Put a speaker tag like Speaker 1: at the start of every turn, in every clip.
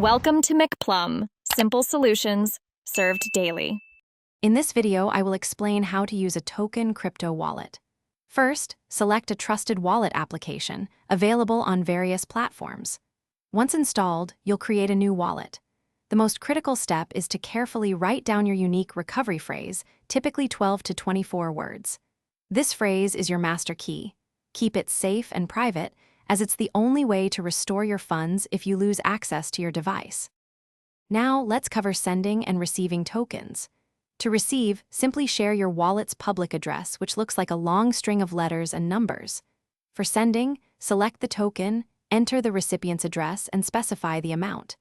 Speaker 1: Welcome to McPlum, simple solutions served daily.
Speaker 2: In this video, I will explain how to use a token crypto wallet. First, select a trusted wallet application available on various platforms. Once installed, you'll create a new wallet. The most critical step is to carefully write down your unique recovery phrase, typically 12 to 24 words. This phrase is your master key. Keep it safe and private, as it's the only way to restore your funds if you lose access to your device. Now, let's cover sending and receiving tokens. To receive, simply share your wallet's public address, which looks like a long string of letters and numbers. For sending, select the token, enter the recipient's address, and specify the amount.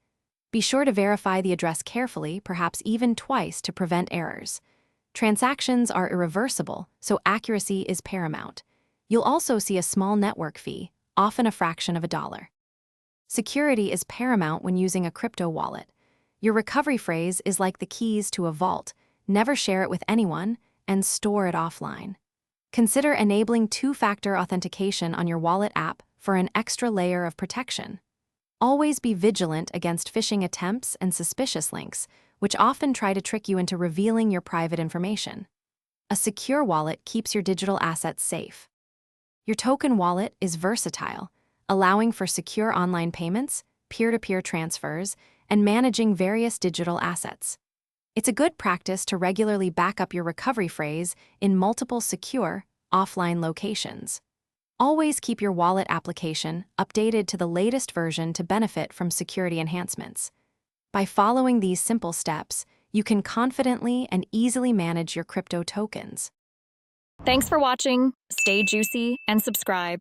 Speaker 2: Be sure to verify the address carefully, perhaps even twice, to prevent errors. Transactions are irreversible, so accuracy is paramount. You'll also see a small network fee, often a fraction of $1. Security is paramount when using a crypto wallet. Your recovery phrase is like the keys to a vault. Never share it with anyone, and store it offline. Consider enabling two-factor authentication on your wallet app for an extra layer of protection. Always be vigilant against phishing attempts and suspicious links, which often try to trick you into revealing your private information. A secure wallet keeps your digital assets safe. Your token wallet is versatile, allowing for secure online payments, peer-to-peer transfers, and managing various digital assets. It's a good practice to regularly back up your recovery phrase in multiple secure, offline locations. Always keep your wallet application updated to the latest version to benefit from security enhancements. By following these simple steps, you can confidently and easily manage your crypto tokens.
Speaker 1: Thanks for watching. Stay juicy and subscribe.